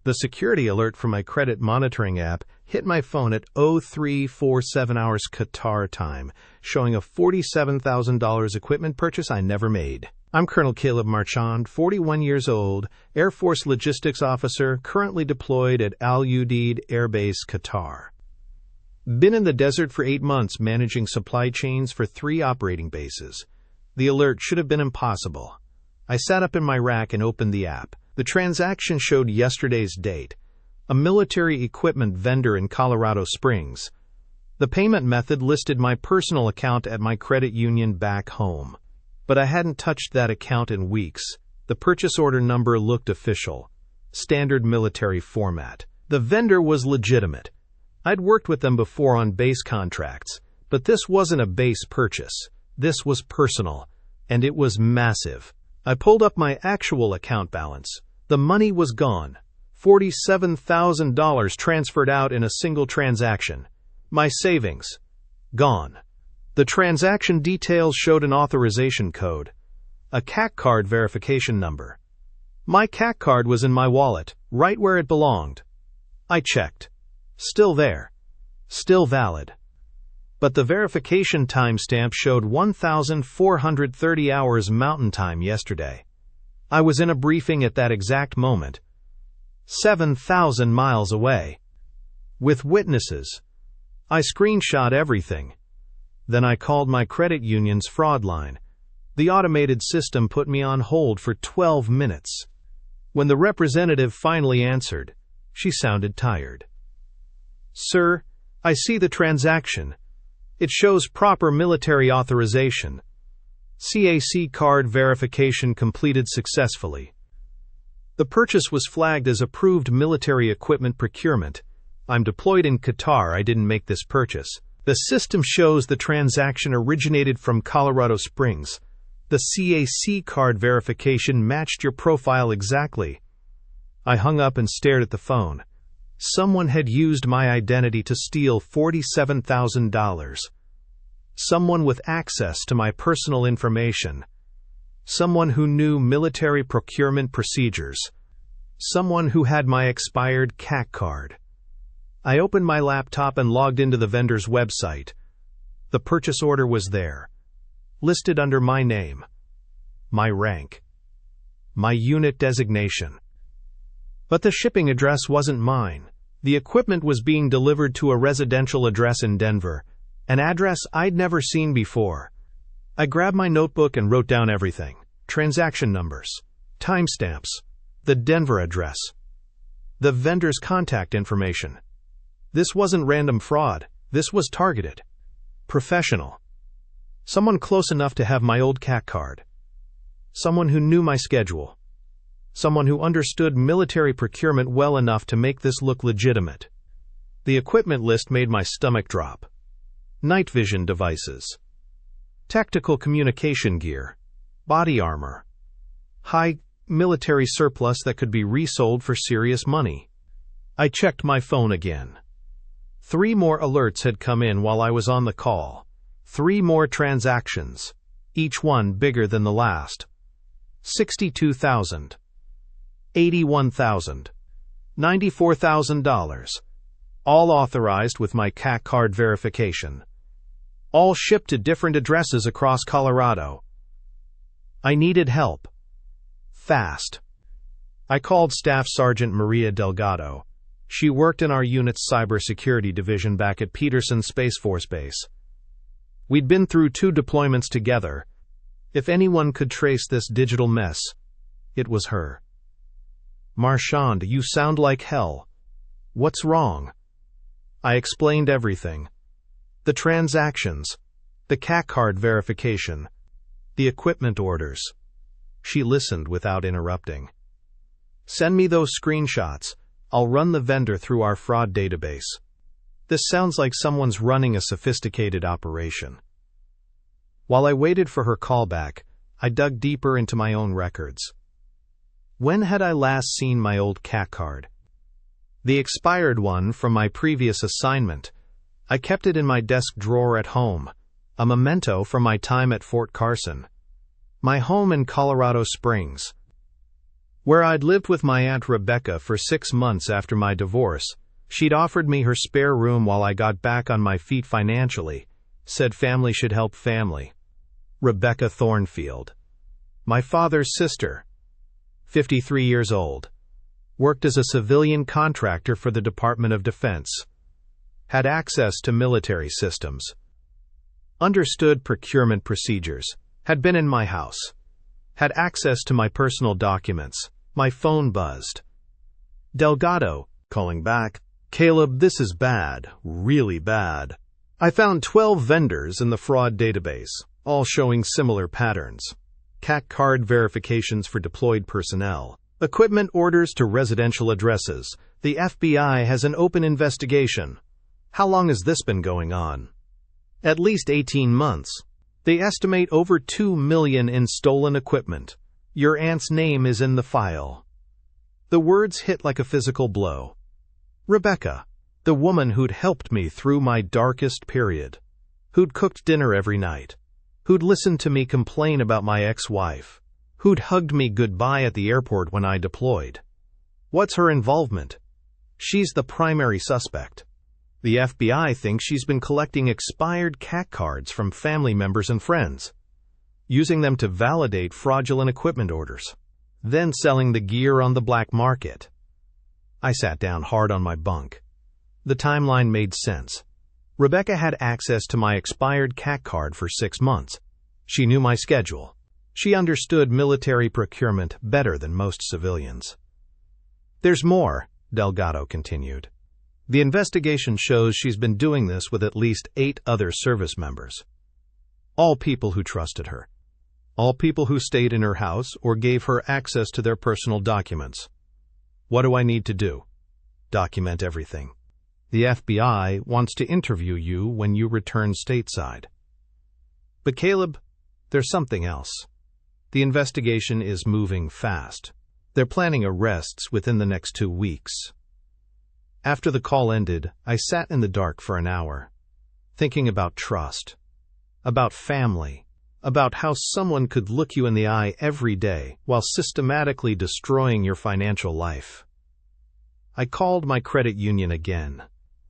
The security alert from my credit monitoring app hit my phone at 0347 hours Qatar time, showing a $47,000 equipment purchase I never made. I'm Colonel Caleb Marchand, 41 years old, Air Force Logistics Officer, currently deployed at Al Udeid Air Base, Qatar. Been in the desert for 8 months managing supply chains for 3 operating bases. The alert should have been impossible. I sat up in my rack and opened the app. The transaction showed yesterday's date. A military equipment vendor in Colorado Springs. The payment method listed my personal account at my credit union back home. But I hadn't touched that account in weeks. The purchase order number looked official. Standard military format. The vendor was legitimate. I'd worked with them before on base contracts, but this wasn't a base purchase. This was personal, and it was massive. I pulled up my actual account balance. The money was gone. $47,000 transferred out in a single transaction. My savings. Gone. The transaction details showed an authorization code. A CAC card verification number. My CAC card was in my wallet, right where it belonged. I checked. Still there. Still valid. But the verification timestamp showed 1,430 hours Mountain Time yesterday. I was in a briefing at that exact moment. 7,000 miles away. With witnesses. I screenshot everything. Then I called my credit union's fraud line. The automated system put me on hold for 12 minutes. When the representative finally answered, she sounded tired. "Sir, I see the transaction. It shows proper military authorization. CAC card verification completed successfully. The purchase was flagged as approved military equipment procurement. I'm deployed in Qatar. I didn't make this purchase. The system shows the transaction originated from Colorado Springs. The CAC card verification matched your profile exactly." I hung up and stared at the phone. Someone had used my identity to steal $47,000. Someone with access to my personal information. Someone who knew military procurement procedures. Someone who had my expired CAC card. I opened my laptop and logged into the vendor's website. The purchase order was there, listed under my name, my rank, my unit designation. But the shipping address wasn't mine. The equipment was being delivered to a residential address in Denver, an address I'd never seen before. I grabbed my notebook and wrote down everything. Transaction numbers, timestamps, the Denver address, the vendor's contact information. This wasn't random fraud. This was targeted. Professional. Someone close enough to have my old CAC card. Someone who knew my schedule. Someone who understood military procurement well enough to make this look legitimate. The equipment list made my stomach drop. Night vision devices. Tactical communication gear. Body armor. High military surplus that could be resold for serious money. I checked my phone again. 3 more alerts had come in while I was on the call. 3 more transactions, each one bigger than the last. $62,000. $81,000. $94,000. All authorized with my CAC card verification. All shipped to different addresses across Colorado. I needed help. Fast. I called Staff Sergeant Maria Delgado. She worked in our unit's cybersecurity division back at Peterson Space Force Base. We'd been through 2 deployments together. If anyone could trace this digital mess, it was her. "Marchand, you sound like hell. What's wrong?" I explained everything. The transactions, the CAC card verification, the equipment orders. She listened without interrupting. "Send me those screenshots. I'll run the vendor through our fraud database. This sounds like someone's running a sophisticated operation." While I waited for her callback, I dug deeper into my own records. When had I last seen my old CAC card? The expired one from my previous assignment. I kept it in my desk drawer at home, a memento from my time at Fort Carson. My home in Colorado Springs. Where I'd lived with my Aunt Rebecca for 6 months after my divorce, she'd offered me her spare room while I got back on my feet financially, said family should help family. Rebecca Thornfield. My father's sister. 53 years old. Worked as a civilian contractor for the Department of Defense. Had access to military systems. Understood procurement procedures. Had been in my house. Had access to my personal documents. My phone buzzed. Delgado, calling back. Caleb, this is bad, really bad. I found 12 vendors in the fraud database, all showing similar patterns. CAC card verifications for deployed personnel. Equipment orders to residential addresses. The FBI has an open investigation. How long has this been going on? At least 18 months. They estimate over $2 million in stolen equipment. Your aunt's name is in the file. The words hit like a physical blow. Rebecca, the woman who'd helped me through my darkest period, who'd cooked dinner every night, who'd listened to me complain about my ex-wife, who'd hugged me goodbye at the airport when I deployed. What's her involvement? She's the primary suspect. The FBI thinks she's been collecting expired CAC cards from family members and friends, using them to validate fraudulent equipment orders, then selling the gear on the black market. I sat down hard on my bunk. The timeline made sense. Rebecca had access to my expired CAC card for 6 months. She knew my schedule. She understood military procurement better than most civilians. There's more, Delgado continued. The investigation shows she's been doing this with at least 8 other service members. All people who trusted her. All people who stayed in her house or gave her access to their personal documents. What do I need to do? Document everything. The FBI wants to interview you when you return stateside. But Caleb, there's something else. The investigation is moving fast. They're planning arrests within the next 2 weeks. After the call ended, I sat in the dark for an hour, thinking about trust, about family, about how someone could look you in the eye every day while systematically destroying your financial life. I called my credit union again.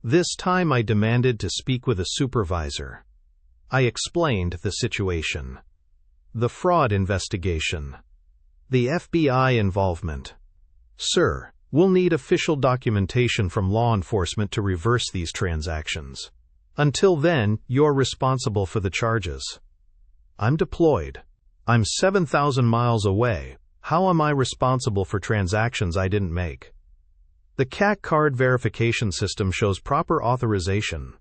This time I demanded to speak with a supervisor. I explained the situation. The fraud investigation. The FBI involvement. Sir, we'll need official documentation from law enforcement to reverse these transactions. Until then, you're responsible for the charges. I'm deployed. I'm 7,000 miles away. How am I responsible for transactions I didn't make? The CAC card verification system shows proper authorization.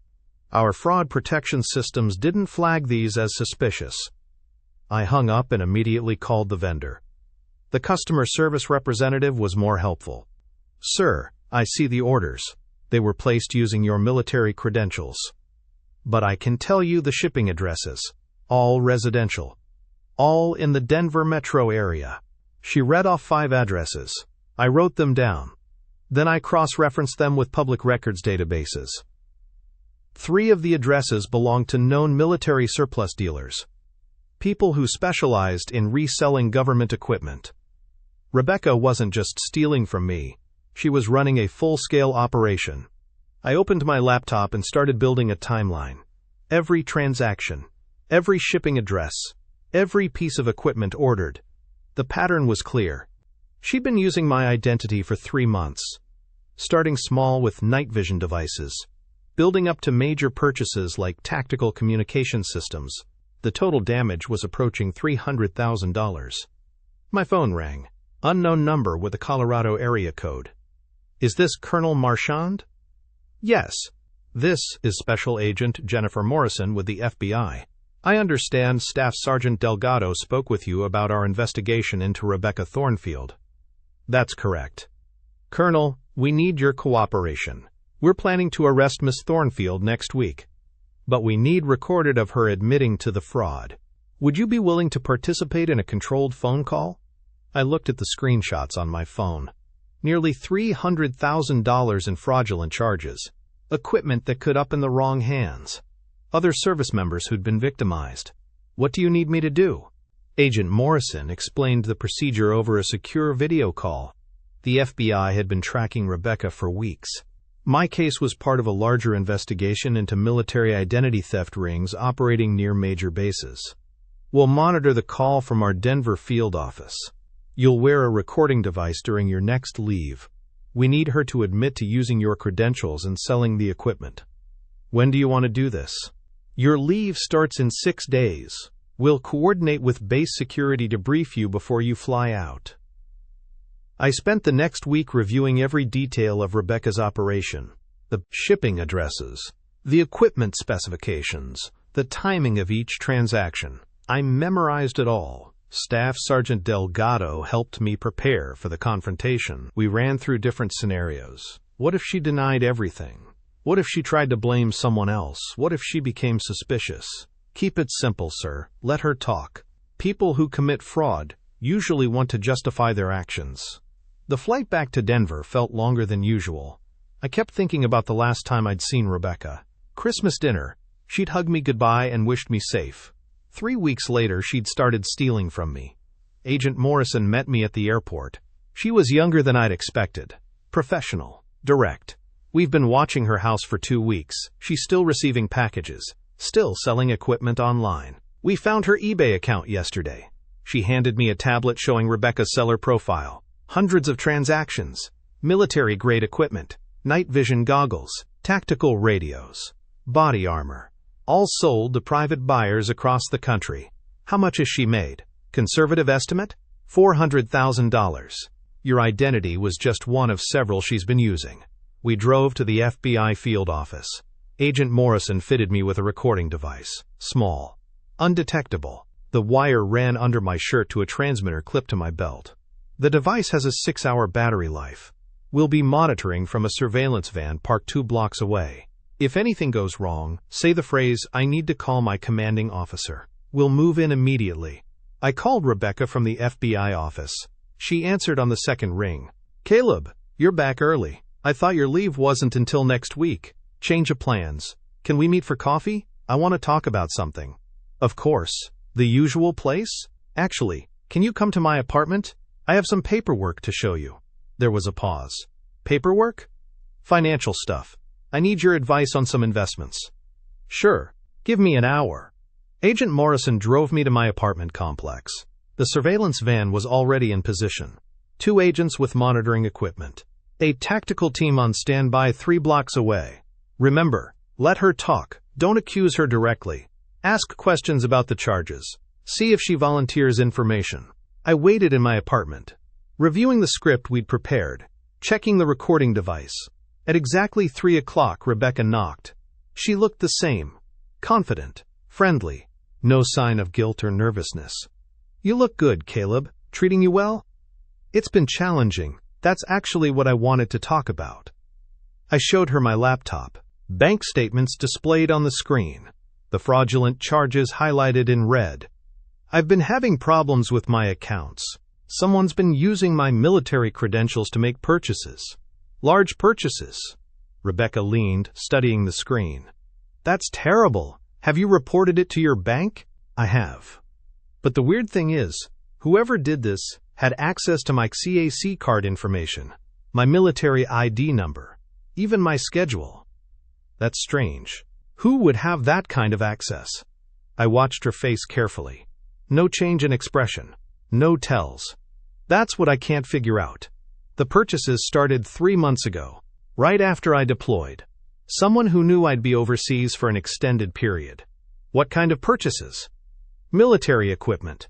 Our fraud protection systems didn't flag these as suspicious. I hung up and immediately called the vendor. The customer service representative was more helpful. Sir, I see the orders. They were placed using your military credentials. But I can tell you the shipping addresses. All residential. All in the Denver metro area. She read off 5 addresses. I wrote them down. Then I cross-referenced them with public records databases. 3 of the addresses belonged to known military surplus dealers. People who specialized in reselling government equipment. Rebecca wasn't just stealing from me. She was running a full-scale operation. I opened my laptop and started building a timeline. Every transaction. Every shipping address, every piece of equipment ordered. The pattern was clear. She'd been using my identity for 3 months, starting small with night vision devices, building up to major purchases like tactical communication systems. The total damage was approaching $300,000. My phone rang. Unknown number with a Colorado area code. Is this Colonel Marchand? Yes. This is Special Agent Jennifer Morrison with the FBI. I understand Staff Sergeant Delgado spoke with you about our investigation into Rebecca Thornfield. That's correct. Colonel, we need your cooperation. We're planning to arrest Miss Thornfield next week, but we need recorded of her admitting to the fraud. Would you be willing to participate in a controlled phone call? I looked at the screenshots on my phone. Nearly $300,000 in fraudulent charges. Equipment that could up in the wrong hands. Other service members who'd been victimized. What do you need me to do? Agent Morrison explained the procedure over a secure video call. The FBI had been tracking Rebecca for weeks. My case was part of a larger investigation into military identity theft rings operating near major bases. We'll monitor the call from our Denver field office. You'll wear a recording device during your next leave. We need her to admit to using your credentials and selling the equipment. When do you want to do this? Your leave starts in 6 days. We'll coordinate with base security to brief you before you fly out. I spent the next week reviewing every detail of Rebecca's operation. The shipping addresses, the equipment specifications, the timing of each transaction. I memorized it all. Staff Sergeant Delgado helped me prepare for the confrontation. We ran through different scenarios. What if she denied everything? What if she tried to blame someone else? What if she became suspicious? Keep it simple, sir. Let her talk. People who commit fraud usually want to justify their actions. The flight back to Denver felt longer than usual. I kept thinking about the last time I'd seen Rebecca. Christmas dinner. She'd hugged me goodbye and wished me safe. 3 weeks later, she'd started stealing from me. Agent Morrison met me at the airport. She was younger than I'd expected. Professional. Direct. We've been watching her house for 2 weeks. She's still receiving packages. Still selling equipment online. We found her eBay account yesterday. She handed me a tablet showing Rebecca's seller profile. Hundreds of transactions. Military-grade equipment. Night vision goggles. Tactical radios. Body armor. All sold to private buyers across the country. How much has she made? Conservative estimate? $400,000. Your identity was just one of several she's been using. We drove to the FBI field office. Agent Morrison fitted me with a recording device. Small. Undetectable. The wire ran under my shirt to a transmitter clipped to my belt. The device has a 6-hour battery life. We'll be monitoring from a surveillance van parked 2 blocks away. If anything goes wrong, say the phrase, "I need to call my commanding officer." We'll move in immediately. I called Rebecca from the FBI office. She answered on the second ring. "Caleb, you're back early. I thought your leave wasn't until next week. Change of plans. Can we meet for coffee? I want to talk about something." "Of course. The usual place? Actually, can you come to my apartment? I have some paperwork to show you." There was a pause. "Paperwork?" "Financial stuff. I need your advice on some investments." "Sure. Give me an hour." Agent Morrison drove me to my apartment complex. The surveillance van was already in position. 2 agents with monitoring equipment. A tactical team on standby 3 blocks away. Remember, let her talk. Don't accuse her directly. Ask questions about the charges. See if she volunteers information. I waited in my apartment, reviewing the script we'd prepared, checking the recording device. At exactly 3 o'clock, Rebecca knocked. She looked the same. Confident. Friendly. No sign of guilt or nervousness. "You look good, Caleb. Treating you well?" "It's been challenging. That's actually what I wanted to talk about." I showed her my laptop. Bank statements displayed on the screen. The fraudulent charges highlighted in red. "I've been having problems with my accounts. Someone's been using my military credentials to make purchases. Large purchases." Rebecca leaned, studying the screen. "That's terrible. Have you reported it to your bank?" "I have. But the weird thing is, whoever did this had access to my CAC card information, my military ID number, even my schedule. That's strange. Who would have that kind of access?" I watched her face carefully. No change in expression. No tells. "That's what I can't figure out. The purchases started 3 months ago, right after I deployed. Someone who knew I'd be overseas for an extended period." "What kind of purchases?" "Military equipment,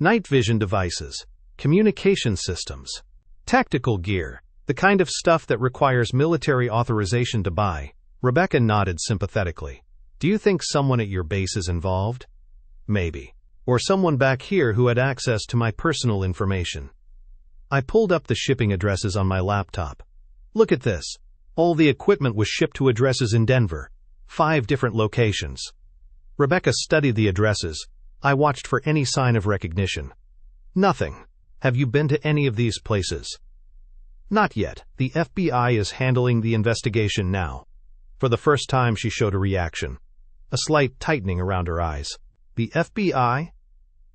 night vision devices, communication systems, tactical gear, the kind of stuff that requires military authorization to buy." Rebecca nodded sympathetically. "Do you think someone at your base is involved?" "Maybe. Or someone back here who had access to my personal information." I pulled up the shipping addresses on my laptop. "Look at this. All the equipment was shipped to addresses in Denver. 5 different locations." Rebecca studied the addresses. I watched for any sign of recognition. "Nothing. Have you been to any of these places?" "Not yet. The FBI is handling the investigation now." For the first time, she showed a reaction. A slight tightening around her eyes. "The FBI?"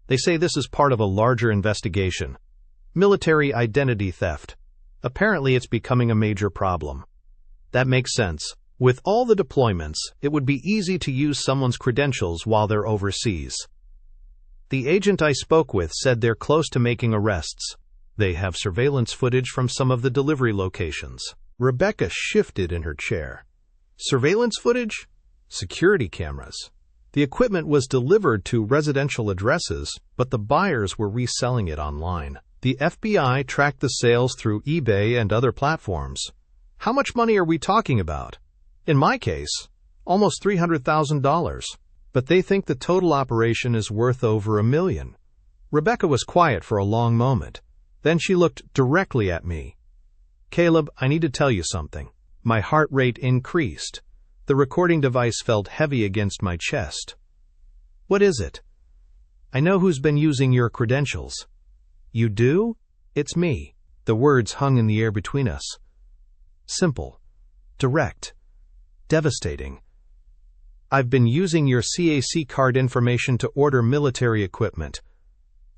They say this is part of a larger investigation. Military identity theft. Apparently it's becoming a major problem. That makes sense. With all the deployments, it would be easy to use someone's credentials while they're overseas. The agent I spoke with said they're close to making arrests. They have surveillance footage from some of the delivery locations. Rebecca shifted in her chair. Surveillance footage? Security cameras. The equipment was delivered to residential addresses, but the buyers were reselling it online. The FBI tracked the sales through eBay and other platforms. How much money are we talking about? In my case, almost $300,000. But they think the total operation is worth over $1 million. Rebecca was quiet for a long moment. Then she looked directly at me. Caleb, I need to tell you something. My heart rate increased. The recording device felt heavy against my chest. What is it? I know who's been using your credentials. You do? It's me. The words hung in the air between us. Simple. Direct. Devastating. I've been using your CAC card information to order military equipment.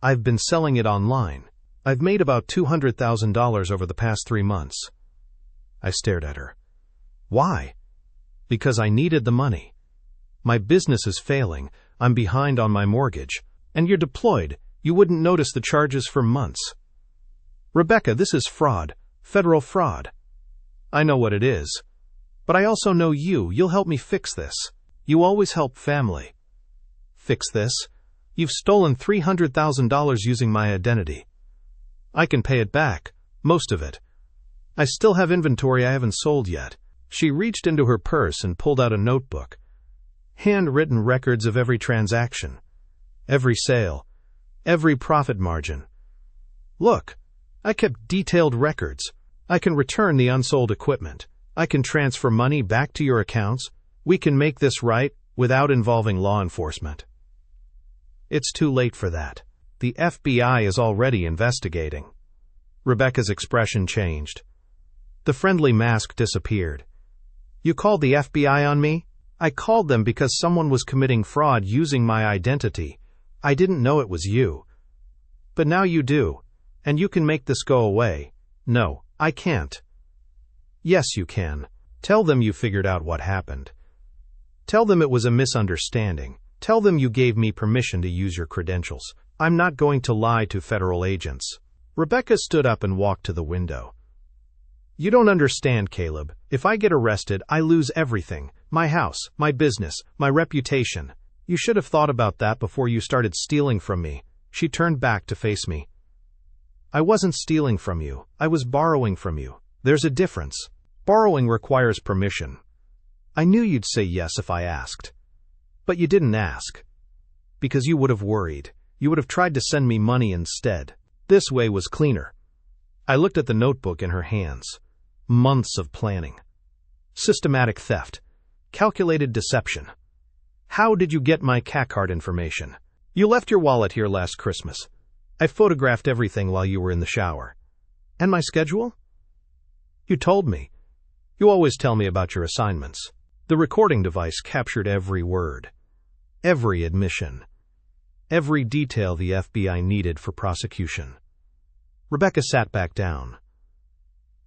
I've been selling it online. I've made about $200,000 over the past 3 months. I stared at her. Why? Because I needed the money. My business is failing. I'm behind on my mortgage. And you're deployed. You wouldn't notice the charges for months. Rebecca, this is fraud. Federal fraud. I know what it is. But I also know you. You'll help me fix this. You always help family. Fix this? You've stolen $300,000 using my identity. I can pay it back. Most of it. I still have inventory I haven't sold yet. She reached into her purse and pulled out a notebook. Handwritten records of every transaction. Every sale. Every profit margin. Look, I kept detailed records. I can return the unsold equipment. I can transfer money back to your accounts. We can make this right without involving law enforcement. It's too late for that. The FBI is already investigating. Rebecca's expression changed. The friendly mask disappeared. You called the FBI on me? I called them because someone was committing fraud using my identity. I didn't know it was you. But now you do, and you can make this go away. No, I can't. Yes, you can. Tell them you figured out what happened. Tell them it was a misunderstanding. Tell them you gave me permission to use your credentials. I'm not going to lie to federal agents. Rebecca stood up and walked to the window. You don't understand, Caleb. If I get arrested, I lose everything. My house, my business, my reputation. You should have thought about that before you started stealing from me. She turned back to face me. I wasn't stealing from you. I was borrowing from you. There's a difference. Borrowing requires permission. I knew you'd say yes if I asked. But you didn't ask. Because you would have worried. You would have tried to send me money instead. This way was cleaner. I looked at the notebook in her hands. Months of planning. Systematic theft. Calculated deception. How did you get my CAC card information? You left your wallet here last Christmas. I photographed everything while you were in the shower. And my schedule? You told me. You always tell me about your assignments. The recording device captured every word. Every admission. Every detail the FBI needed for prosecution. Rebecca sat back down.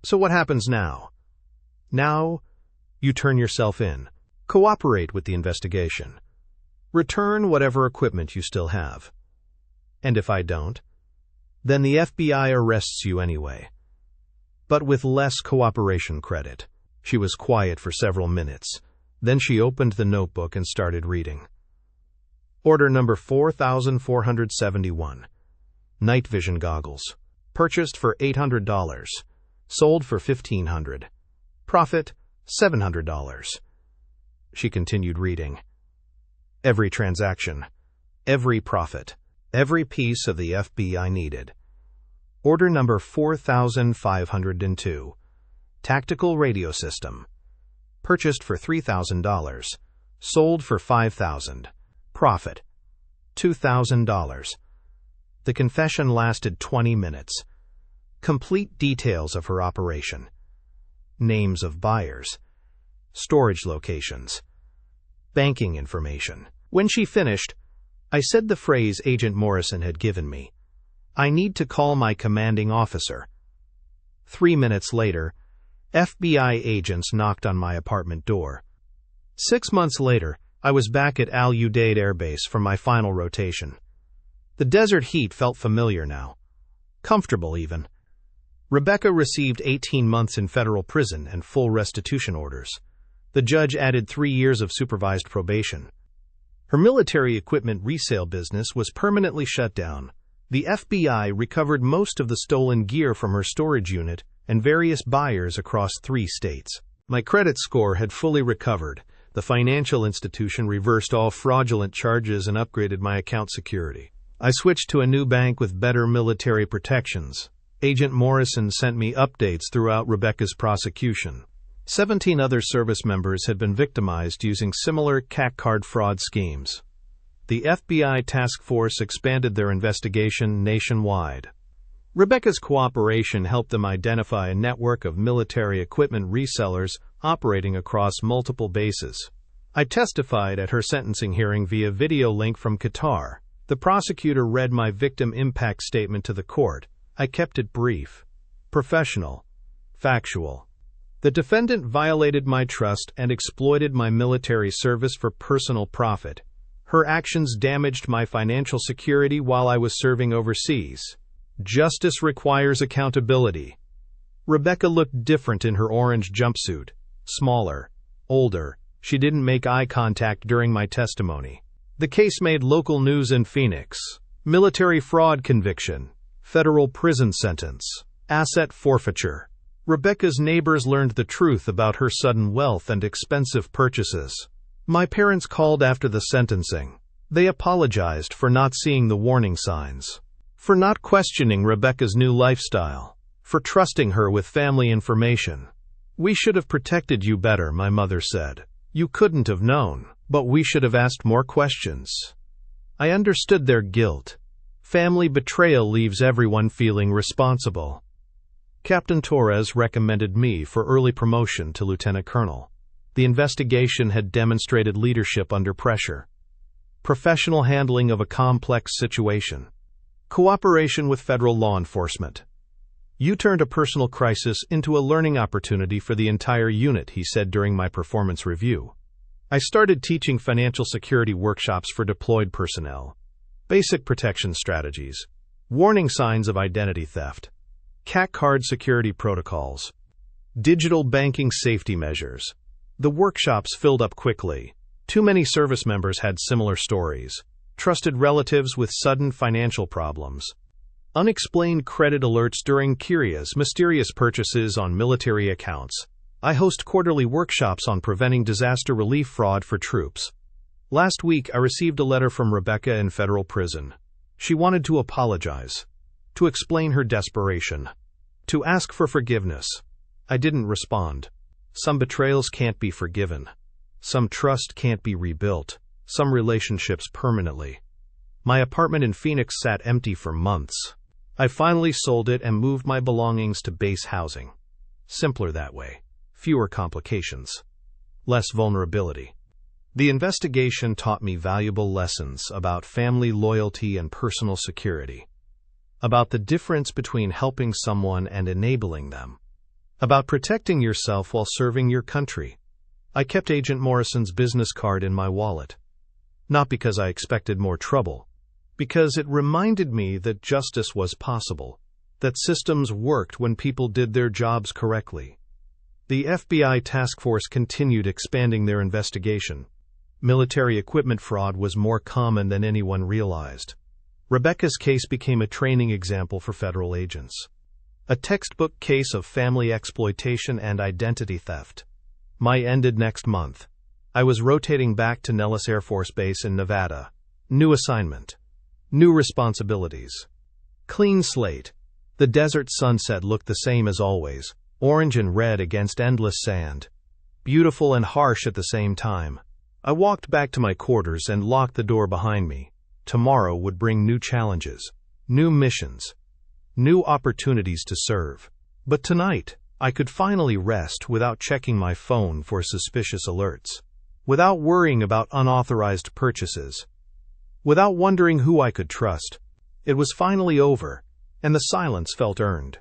So what happens now? Now, you turn yourself in. Cooperate with the investigation. Return whatever equipment you still have. And if I don't, then the FBI arrests you anyway. But with less cooperation credit. She was quiet for several minutes. Then she opened the notebook and started reading. Order number 4471. Night vision goggles. Purchased for $800. Sold for $1,500. Profit, $700. She continued reading. Every transaction. Every profit. Every piece of the FBI needed. Order number 4502. Tactical radio system. Purchased for $3,000. Sold for $5,000. Profit, $2,000. The confession lasted 20 minutes. Complete details of her operation. Names of buyers. Storage locations. Banking information. When she finished, I said the phrase Agent Morrison had given me. "I need to call my commanding officer." 3 minutes later, FBI agents knocked on my apartment door. 6 months later, I was back at Al Udeid Air Base for my final rotation. The desert heat felt familiar now. Comfortable, even. Rebecca received 18 months in federal prison and full restitution orders. The judge added 3 years of supervised probation. Her military equipment resale business was permanently shut down. The FBI recovered most of the stolen gear from her storage unit and various buyers across 3 states. My credit score had fully recovered. The financial institution reversed all fraudulent charges and upgraded my account security. I switched to a new bank with better military protections. Agent Morrison sent me updates throughout Rebecca's prosecution. 17 other service members had been victimized using similar CAC card fraud schemes. The FBI task force expanded their investigation nationwide. Rebecca's cooperation helped them identify a network of military equipment resellers operating across multiple bases. I testified at her sentencing hearing via video link from Qatar. The prosecutor read my victim impact statement to the court. I kept it brief, professional, factual. The defendant violated my trust and exploited my military service for personal profit. Her actions damaged my financial security while I was serving overseas. Justice requires accountability. Rebecca looked different in her orange jumpsuit. Smaller, older. She didn't make eye contact during my testimony. The case made local news in Phoenix. Military fraud conviction. Federal prison sentence. Asset forfeiture. Rebecca's neighbors learned the truth about her sudden wealth and expensive purchases. My parents called after the sentencing. They apologized for not seeing the warning signs, for not questioning Rebecca's new lifestyle, for trusting her with family information. "We should have protected you better," my mother said. "You couldn't have known, but we should have asked more questions." I understood their guilt. Family betrayal leaves everyone feeling responsible. Captain Torres recommended me for early promotion to lieutenant colonel. The investigation had demonstrated leadership under pressure, professional handling of a complex situation, cooperation with federal law enforcement. "You turned a personal crisis into a learning opportunity for the entire unit," he said during my performance review. I started teaching financial security workshops for deployed personnel, basic protection strategies, warning signs of identity theft, CAC card security protocols, digital banking safety measures. The workshops filled up quickly. Too many service members had similar stories. Trusted relatives with sudden financial problems. Unexplained credit alerts during curious, mysterious purchases on military accounts. I host quarterly workshops on preventing disaster relief fraud for troops. Last week, I received a letter from Rebecca in federal prison. She wanted to apologize, to explain her desperation, to ask for forgiveness. I didn't respond. Some betrayals can't be forgiven. Some trust can't be rebuilt. Some relationships permanently. My apartment in Phoenix sat empty for months. I finally sold it and moved my belongings to base housing. Simpler that way. Fewer complications. Less vulnerability. The investigation taught me valuable lessons about family loyalty and personal security. About the difference between helping someone and enabling them. About protecting yourself while serving your country. I kept Agent Morrison's business card in my wallet. Not because I expected more trouble, because it reminded me that justice was possible, that systems worked when people did their jobs correctly. The FBI task force continued expanding their investigation. Military equipment fraud was more common than anyone realized. Rebecca's case became a training example for federal agents. A textbook case of family exploitation and identity theft. My ended next month. I was rotating back to Nellis Air Force Base in Nevada. New assignment. New responsibilities. Clean slate. The desert sunset looked the same as always, orange and red against endless sand. Beautiful and harsh at the same time. I walked back to my quarters and locked the door behind me. Tomorrow would bring new challenges, new missions, new opportunities to serve. But tonight, I could finally rest without checking my phone for suspicious alerts, without worrying about unauthorized purchases. Without wondering who I could trust, it was finally over, and the silence felt earned.